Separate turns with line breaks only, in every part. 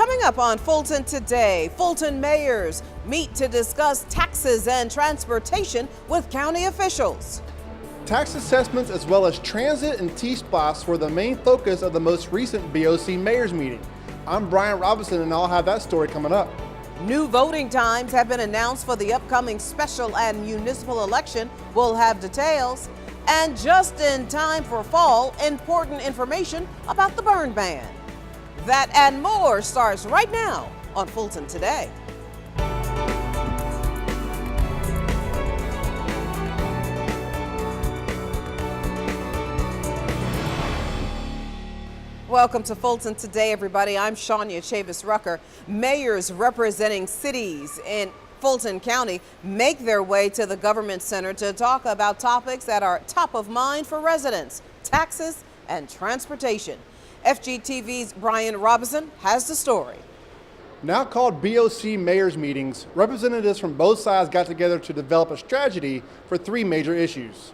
Coming up on Fulton Today, Fulton mayors meet to discuss taxes and transportation with county officials.
Tax assessments as well as transit and T-spots were the main focus of the most recent BOC Mayor's meeting. I'm Brian Robinson and I'll have that story coming up.
New voting times have been announced for the upcoming special and municipal election. We'll have details. And just in time for fall, important information about the burn ban. That and more starts right now on Fulton Today. Welcome to Fulton Today, everybody. I'm Shania Chavis-Rucker. Mayors representing cities in Fulton County make their way to the government center to talk about topics that are top of mind for residents: taxes and transportation. FGTV's Brian Robinson has the story.
Now called BOC Mayor's meetings, representatives from both sides got together to develop a strategy for three major issues.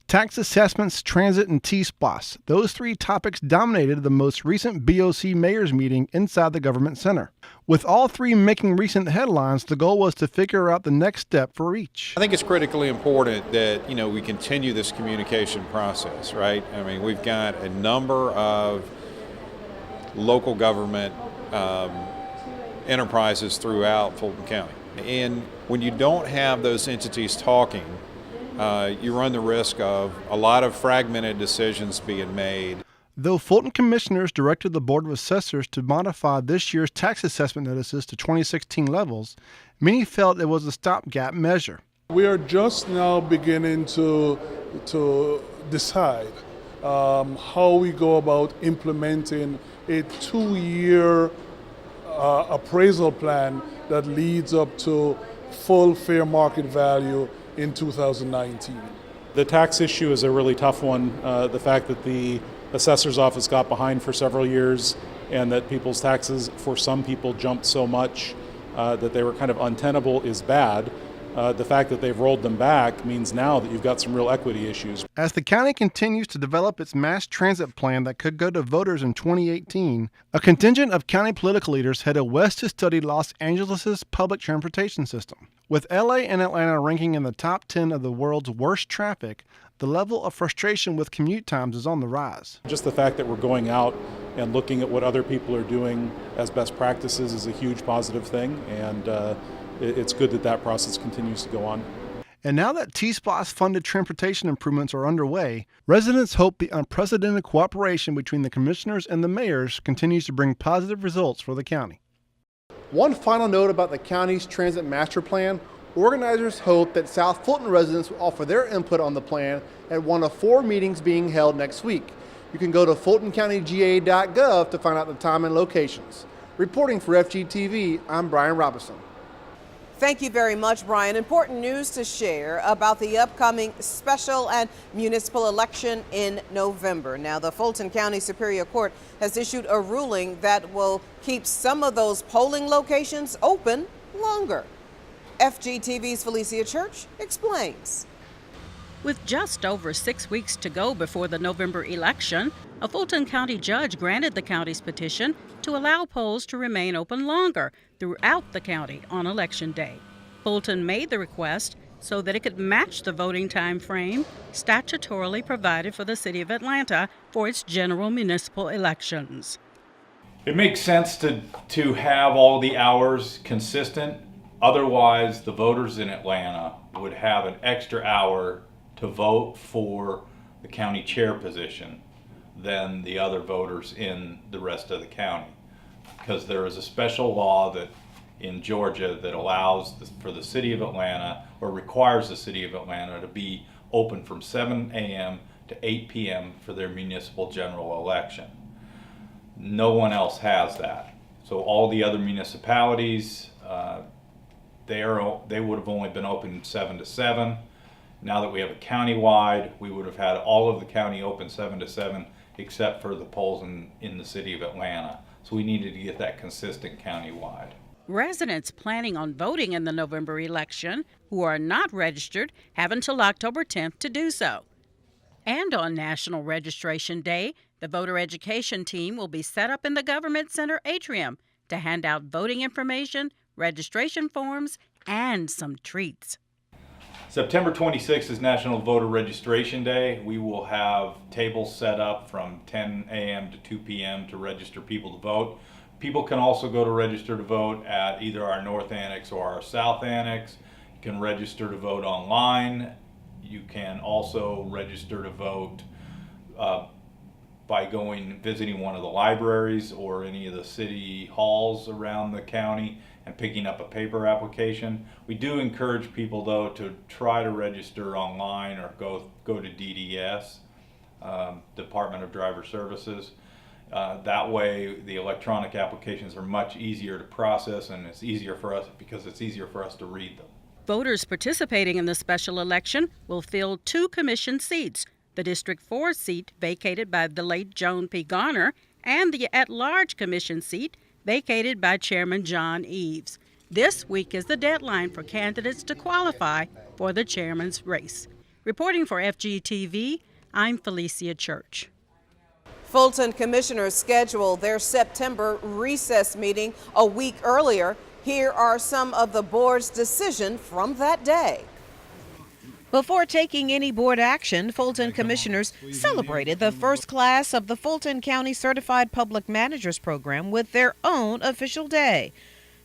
Tax assessments, transit, and T-spots. Those three topics dominated the most recent BOC Mayor's meeting inside the government center. With all three making recent headlines, the goal was to figure out the next step for each.
I think it's critically important that, we continue this communication process, right? I mean, we've got a number of local government enterprises throughout Fulton County. And when you don't have those entities talking, you run the risk of a lot of fragmented decisions being made.
Though Fulton commissioners directed the Board of Assessors to modify this year's tax assessment notices to 2016 levels, many felt it was a stopgap measure.
We are just now beginning to decide how we go about implementing a 2-year appraisal plan that leads up to full fair market value in 2019.
The tax issue is a really tough one. The fact that the assessor's office got behind for several years and that people's taxes for some people jumped so much that they were kind of untenable is bad. The fact that they've rolled them back means now that you've got some real equity issues.
As the county continues to develop its mass transit plan that could go to voters in 2018, a contingent of county political leaders headed west to study Los Angeles' public transportation system. With LA and Atlanta ranking in the top 10 of the world's worst traffic, the level of frustration with commute times is on the rise.
Just the fact that we're going out and looking at what other people are doing as best practices is a huge positive thing, and it's good that that process continues to go on.
And now that T-spots funded transportation improvements are underway, residents hope the unprecedented cooperation between the commissioners and the mayors continues to bring positive results for the county.
One final note about the county's transit master plan: organizers hope that South Fulton residents will offer their input on the plan at one of 4 meetings being held next week. You can go to fultoncountyga.gov to find out the time and locations. Reporting for FGTV, I'm Brian Robinson.
Thank you very much, Brian. Important news to share about the upcoming special and municipal election in November. Now, the Fulton County Superior Court has issued a ruling that will keep some of those polling locations open longer. FGTV's Felicia Church explains.
With just over 6 weeks to go before the November election, a Fulton County judge granted the county's petition to allow polls to remain open longer throughout the county on Election Day. Fulton made the request so that it could match the voting time frame statutorily provided for the city of Atlanta for its general municipal elections.
It makes sense to have all the hours consistent. Otherwise, the voters in Atlanta would have an extra hour to vote for the county chair position than the other voters in the rest of the county, because there is a special law that in Georgia that allows for the city of Atlanta, or requires the city of Atlanta, to be open from 7 a.m. to 8 p.m. for their municipal general election. No one else has that. So all the other municipalities, they would have only been open 7 to 7. Now that we have a county-wide, we would have had all of the county open 7 to 7, except for the polls in the city of Atlanta. So we needed to get that consistent county-wide.
Residents planning on voting in the November election who are not registered have until October 10th to do so. And on National Registration Day, The voter education team will be set up in the Government Center atrium to hand out voting information, registration forms, and some treats.
September 26th is National Voter Registration Day. We will have tables set up from 10 a.m. to 2 p.m. to register people to vote. People can also go to register to vote at either our North Annex or our South Annex. You can register to vote online. You can also register to vote by visiting one of the libraries or any of the city halls around the county and picking up a paper application. We do encourage people though to try to register online or go to DDS, Department of Driver Services. That way the electronic applications are much easier to process, and it's easier for us because it's easier for us to read them.
Voters participating in the special election will fill 2 commission seats, the District 4 seat vacated by the late Joan P. Garner and the at-large commission seat vacated by Chairman John Eves. This week is the deadline for candidates to qualify for the chairman's race. Reporting for FGTV, I'm Felicia Church.
Fulton commissioners scheduled their September recess meeting a week earlier. Here are some of the board's decisions from that day. Before taking any board action, Fulton commissioners celebrated the first class of the Fulton County Certified Public Managers Program with their own official day.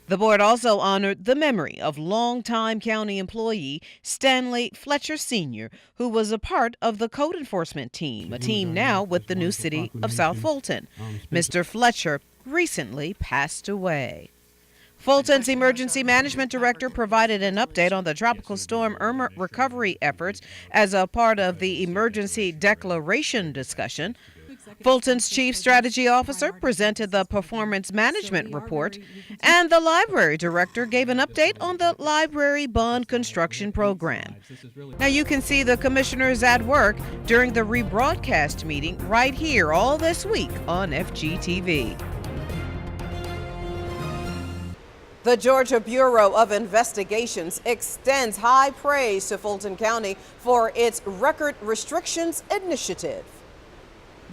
The board also honored the memory of longtime county employee Stanley Fletcher Sr., who was a part of the code enforcement team, a team now with the new city of South Fulton. Mr. Fletcher recently passed away. Fulton's emergency management director provided an update on the tropical storm Irma recovery efforts as a part of the emergency declaration discussion. Fulton's chief strategy officer presented the performance management report, and the library director gave an update on the library bond construction program. Now you can see the commissioners at work during the rebroadcast meeting right here all this week on FGTV. The Georgia Bureau of Investigations extends high praise to Fulton County for its record restrictions initiative.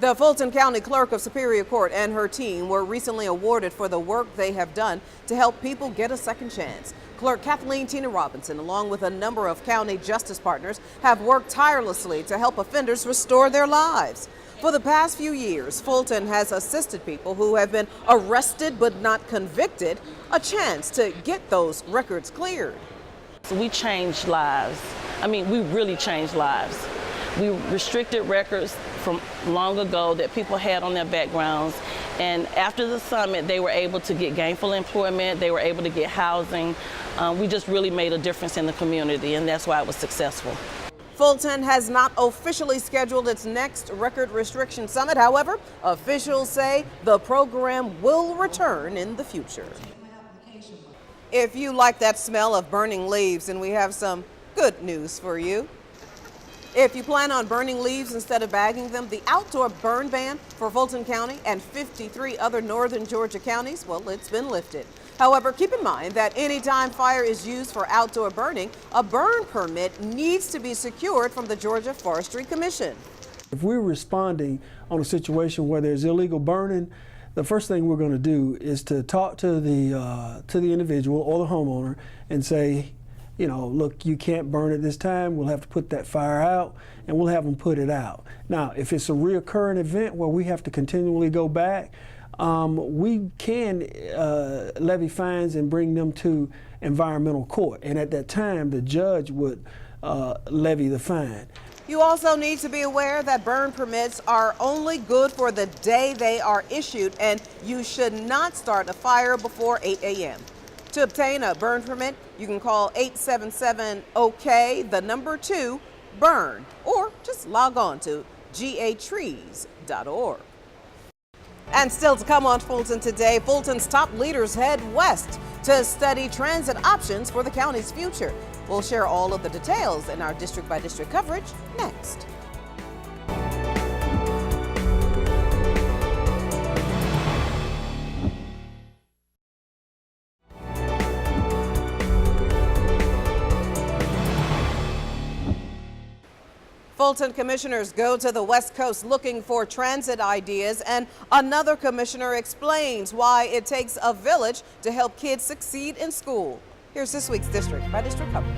The Fulton County Clerk of Superior Court and her team were recently awarded for the work they have done to help people get a second chance. Clerk Kathleen Tina Robinson, along with a number of county justice partners, have worked tirelessly to help offenders restore their lives. For the past few years, Fulton has assisted people who have been arrested but not convicted a chance to get those records cleared.
We changed lives. We really changed lives. We restricted records from long ago that people had on their backgrounds, and after the summit they were able to get gainful employment, they were able to get housing. We just really made a difference in the community, and that's why it was successful.
Fulton has not officially scheduled its next record restriction summit. However, officials say the program will return in the future. If you like that smell of burning leaves, then we have some good news for you. If you plan on burning leaves instead of bagging them, the outdoor burn ban for Fulton County and 53 other northern Georgia counties, well, it's been lifted. However, keep in mind that anytime fire is used for outdoor burning, a burn permit needs to be secured from the Georgia Forestry Commission.
If we're responding on a situation where there's illegal burning, the first thing we're going to do is to talk to the individual or the homeowner and say, look, you can't burn it this time. We'll have to put that fire out, and we'll have them put it out. Now, if it's a reoccurring event where we have to continually go back, we can levy fines and bring them to environmental court. And at that time, the judge would levy the fine.
You also need to be aware that burn permits are only good for the day they are issued, and you should not start a fire before 8 a.m. To obtain a burn permit, you can call 877-OK2-BURN, or just log on to gatrees.org. And still to come on Fulton Today, Fulton's top leaders head west to study transit options for the county's future. We'll share all of the details in our district-by-district coverage next. Fulton commissioners go to the West Coast looking for transit ideas, and another commissioner explains why it takes a village to help kids succeed in school. Here's this week's District by District coverage.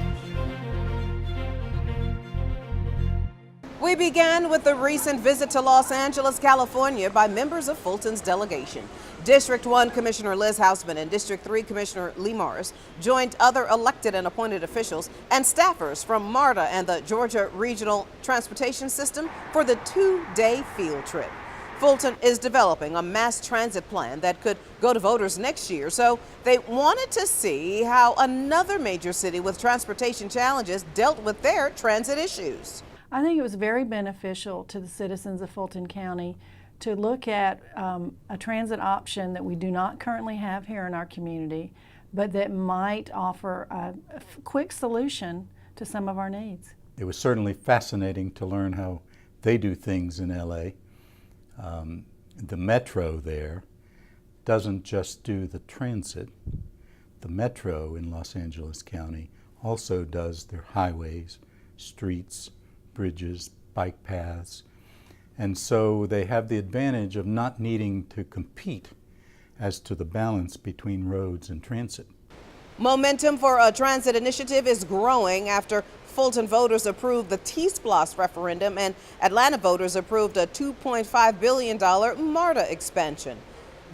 We began with the recent visit to Los Angeles, California by members of Fulton's delegation. District 1 Commissioner Liz Hausman and District 3 Commissioner Lee Morris joined other elected and appointed officials and staffers from MARTA and the Georgia Regional Transportation System for the two-day field trip. Fulton is developing a mass transit plan that could go to voters next year, so they wanted to see how another major city with transportation challenges dealt with their transit issues.
I think it was very beneficial to the citizens of Fulton County to look at a transit option that we do not currently have here in our community, but that might offer a quick solution to some of our needs.
It was certainly fascinating to learn how they do things in LA. The metro there doesn't just do the transit. The metro in Los Angeles County also does their highways, streets, bridges, bike paths. And so they have the advantage of not needing to compete as to the balance between roads and transit.
Momentum for a transit initiative is growing after Fulton voters approved the T-Splosh referendum and Atlanta voters approved a $2.5 billion MARTA expansion.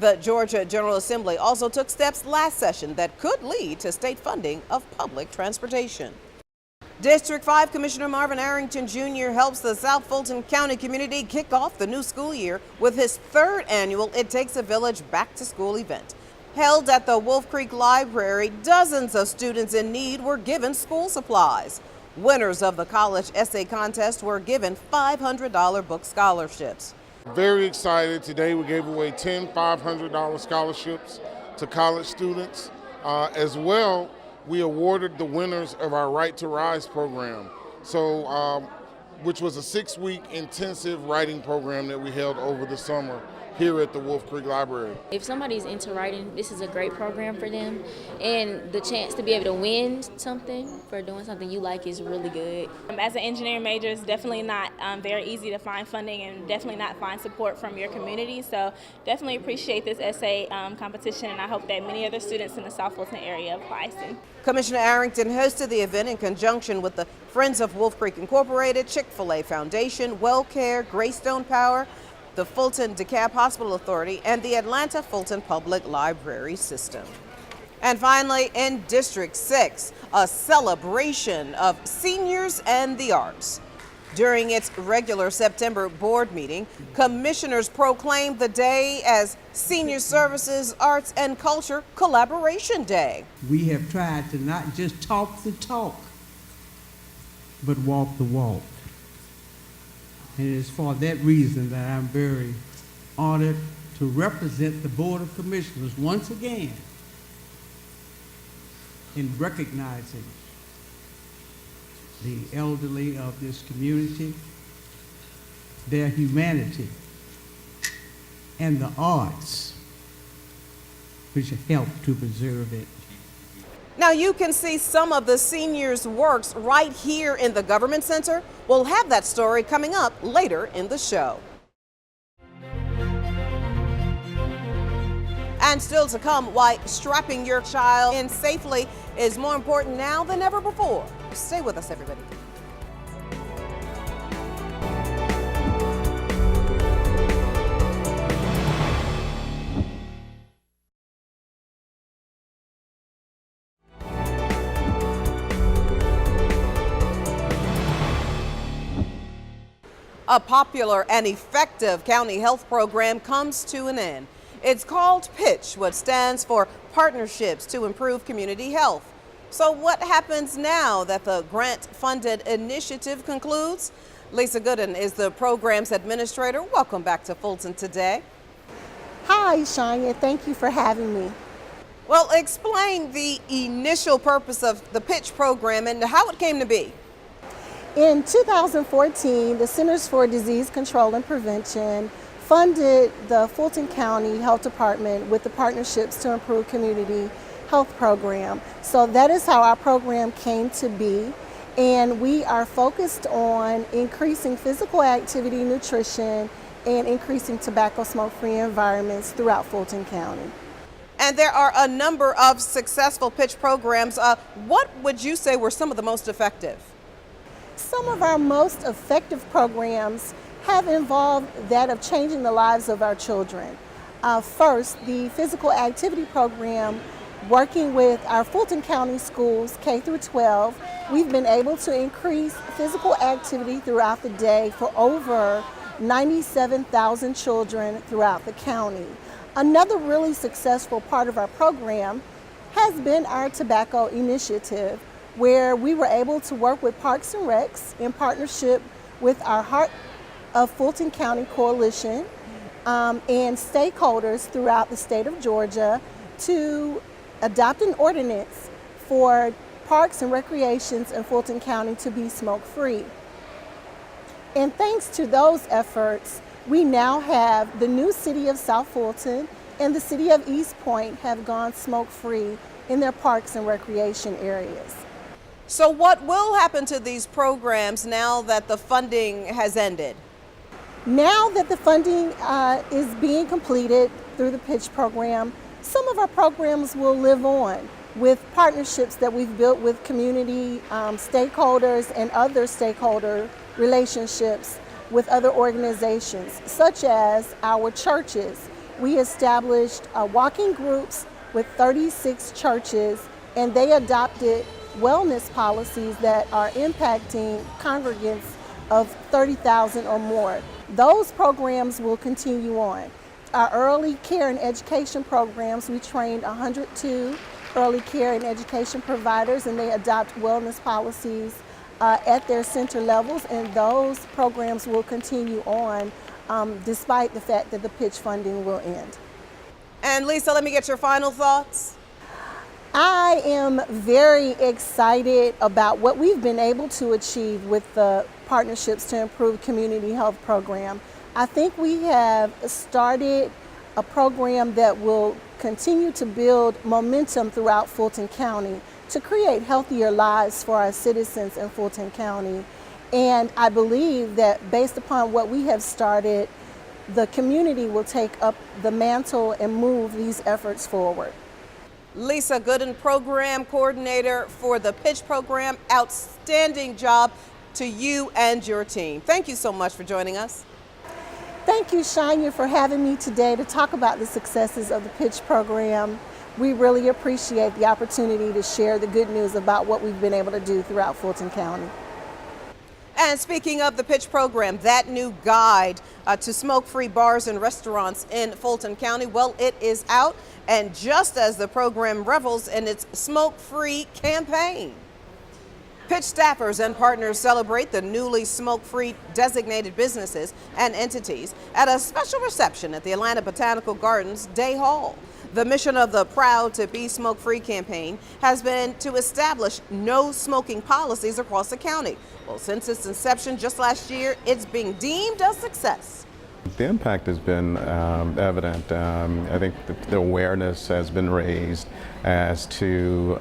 The Georgia General Assembly also took steps last session that could lead to state funding of public transportation. District 5 Commissioner Marvin Arrington Jr. helps the South Fulton County community kick off the new school year with his third annual It Takes a Village Back to School event. Held at the Wolf Creek Library, dozens of students in need were given school supplies. Winners of the college essay contest were given $500 book scholarships.
Very excited. Today we gave away 10 $500 scholarships to college students. As well, we awarded the winners of our Right to Rise program, which was a 6-week intensive writing program that we held over the summer here at the Wolf Creek Library.
If somebody's into writing, this is a great program for them, and the chance to be able to win something for doing something you like is really good.
As an engineering major, it's definitely not very easy to find funding and definitely not find support from your community, so definitely appreciate this essay competition, and I hope that many other students in the South Fulton area apply soon.
Commissioner Arrington hosted the event in conjunction with the Friends of Wolf Creek Incorporated, Chick-fil-A Foundation, WellCare, Greystone Power, the Fulton DeKalb Hospital Authority, and the Atlanta Fulton Public Library System. And finally, in District 6, a celebration of seniors and the arts. During its regular September board meeting, commissioners proclaimed the day as Senior Services, Arts, and Culture Collaboration Day.
We have tried to not just talk the talk, but walk the walk. And it is for that reason that I'm very honored to represent the Board of Commissioners once again in recognizing the elderly of this community, their humanity, and the arts, which help to preserve it.
Now you can see some of the seniors' works right here in the Government Center. We'll have that story coming up later in the show. And still to come, why strapping your child in safely is more important now than ever before. Stay with us, everybody. A popular and effective county health program comes to an end. It's called PITCH, which stands for Partnerships to Improve Community Health. So what happens now that the grant-funded initiative concludes? Lisa Gooden is the program's administrator. Welcome back to Fulton Today.
Hi, Shania. Thank you for having me.
Well, explain the initial purpose of the PITCH program and how it came to be.
In 2014, the Centers for Disease Control and Prevention funded the Fulton County Health Department with the Partnerships to Improve Community Health program. So that is how our program came to be. And we are focused on increasing physical activity, nutrition, and increasing tobacco smoke-free environments throughout Fulton County.
And there are a number of successful pitch programs. What would you say were some of the most effective?
Some of our most effective programs have involved that of changing the lives of our children. First, the physical activity program, working with our Fulton County schools, K through 12, we've been able to increase physical activity throughout the day for over 97,000 children throughout the county. Another really successful part of our program has been our tobacco initiative, where we were able to work with Parks and Recs in partnership with our Heart of Fulton County Coalition and stakeholders throughout the state of Georgia to adopt an ordinance for parks and recreations in Fulton County to be smoke-free. And thanks to those efforts, we now have the new city of South Fulton and the city of East Point have gone smoke-free in their parks and recreation areas.
So what will happen to these programs now that the funding has ended?
Now that the funding is being completed through the pitch program, some of our programs will live on with partnerships that we've built with community stakeholders and other stakeholder relationships with other organizations, such as our churches. We established walking groups with 36 churches, and they adopted wellness policies that are impacting congregants of 30,000 or more. Those programs will continue on. Our early care and education programs, we trained 102 early care and education providers, and they adopt wellness policies at their center levels, and those programs will continue on despite the fact that the pitch funding will end.
And Lisa, let me get your final thoughts.
I am very excited about what we've been able to achieve with the Partnerships to Improve Community Health program. I think we have started a program that will continue to build momentum throughout Fulton County to create healthier lives for our citizens in Fulton County. And I believe that based upon what we have started, the community will take up the mantle and move these efforts forward.
Lisa Gooden, Program Coordinator for the Pitch Program. Outstanding job to you and your team. Thank you so much for joining us.
Thank you, Shania, for having me today to talk about the successes of the Pitch Program. We really appreciate the opportunity to share the good news about what we've been able to do throughout Fulton County.
And speaking of the Pitch Program, that new guide to smoke-free bars and restaurants in Fulton County, well, it is out, and just as the program revels in its smoke-free campaign. Pitch staffers and partners celebrate the newly smoke-free designated businesses and entities at a special reception at the Atlanta Botanical Gardens Day Hall. The mission of the Proud to Be Smoke-Free campaign has been to establish no smoking policies across the county. Well, since its inception just last year, it's being deemed a success.
The impact has been evident. I think the awareness has been raised as to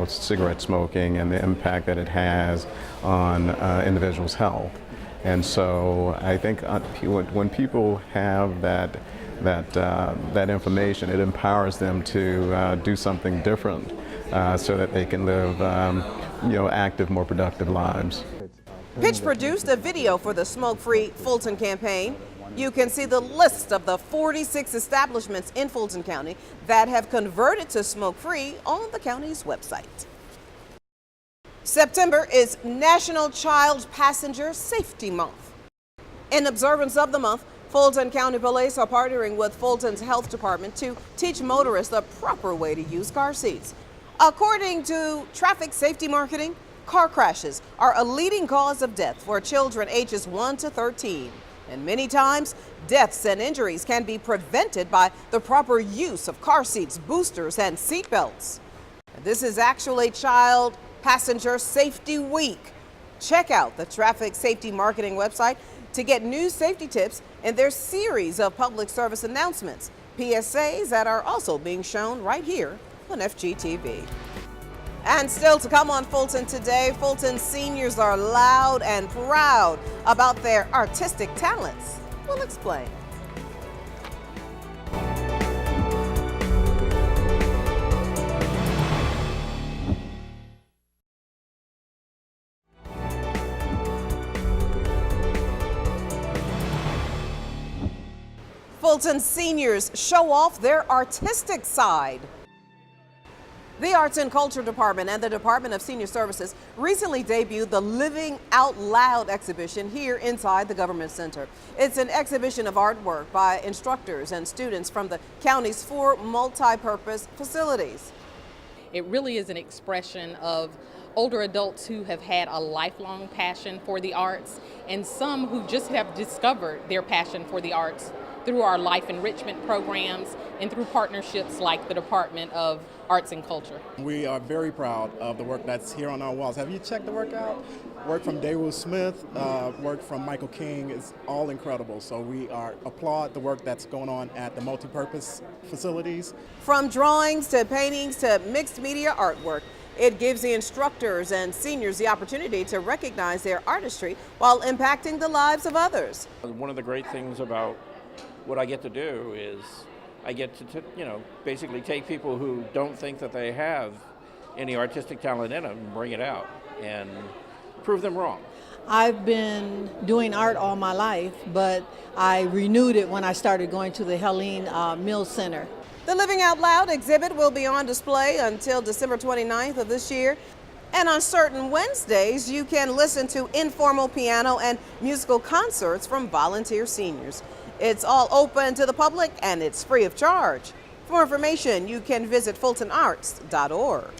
cigarette smoking and the impact that it has on individuals' health. And so I think when people have that information, it empowers them to do something different so that they can live active, more productive lives.
Pitch produced a video for the Smoke-Free Fulton campaign. You can see the list of the 46 establishments in Fulton County that have converted to smoke-free on the county's website. September is National Child Passenger Safety Month. In observance of the month, Fulton County Police are partnering with Fulton's Health Department to teach motorists the proper way to use car seats. According to traffic safety marketing, car crashes are a leading cause of death for children ages 1 to 13. And many times, deaths and injuries can be prevented by the proper use of car seats, boosters, and seat belts. This is actually Child Passenger Safety Week. Check out the traffic safety marketing website to get new safety tips and their series of public service announcements, PSAs that are also being shown right here on FGTV. And still to come on Fulton Today, Fulton seniors are loud and proud about their artistic talents. We'll explain. Fulton seniors show off their artistic side. The Arts and Culture Department and the Department of Senior Services recently debuted the Living Out Loud exhibition here inside the Government Center. It's an exhibition of artwork by instructors and students from the county's 4 multi-purpose facilities.
It really is an expression of older adults who have had a lifelong passion for the arts and some who just have discovered their passion for the arts through our life enrichment programs and through partnerships like the Department of Arts and Culture.
We are very proud of the work that's here on our walls. Have you checked the work out? Work from Daewoo Smith, work from Michael King is all incredible. So we applaud the work that's going on at the multipurpose facilities.
From drawings to paintings to mixed media artwork, it gives the instructors and seniors the opportunity to recognize their artistry while impacting the lives of others.
One of the great things about what I get to do is I get to basically take people who don't think that they have any artistic talent in them and bring it out and prove them wrong.
I've been doing art all my life, but I renewed it when I started going to the Helene Mills Center.
The Living Out Loud exhibit will be on display until December 29th of this year. And on certain Wednesdays, you can listen to informal piano and musical concerts from volunteer seniors. It's all open to the public and it's free of charge. For more information, you can visit fultonarts.org.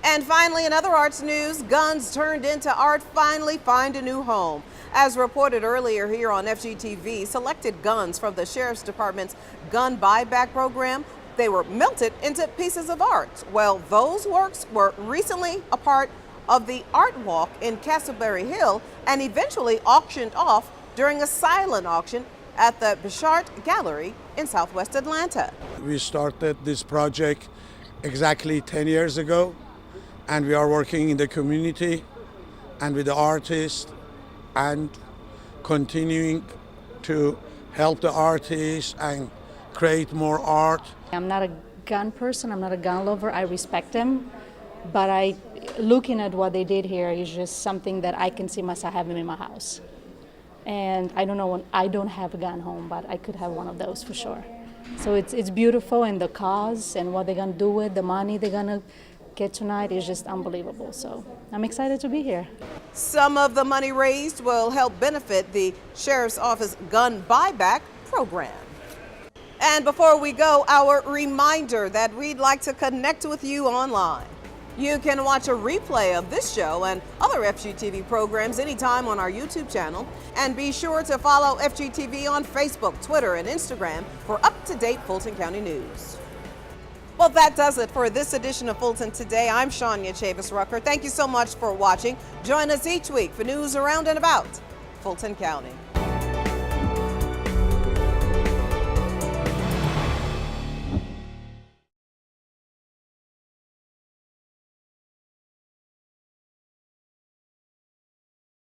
And finally, in other arts news, guns turned into art finally find a new home. As reported earlier here on FGTV, selected guns from the Sheriff's Department's gun buyback program, they were melted into pieces of art. Well, those works were recently a part of the art walk in Castleberry Hill and eventually auctioned off during a silent auction at the Bichart Gallery in Southwest Atlanta.
We started this project exactly 10 years ago, and we are working in the community and with the artists and continuing to help the artists and create more art.
I'm not a gun person, I'm not a gun lover, I respect them, but looking at what they did here is just something that I can see myself having in my house. And I don't know when I don't have a gun home, but I could have one of those for sure. So it's beautiful, and the cause and what they're gonna do with the money they're gonna get tonight is just unbelievable. So I'm excited to be here.
Some of the money raised will help benefit the Sheriff's Office gun buyback program. And before we go, our reminder that we'd like to connect with you online. You can watch a replay of this show and other FGTV programs anytime on our YouTube channel. And be sure to follow FGTV on Facebook, Twitter, and Instagram for up-to-date Fulton County news. Well, that does it for this edition of Fulton Today. I'm Shania Chavis-Rucker. Thank you so much for watching. Join us each week for news around and about Fulton County.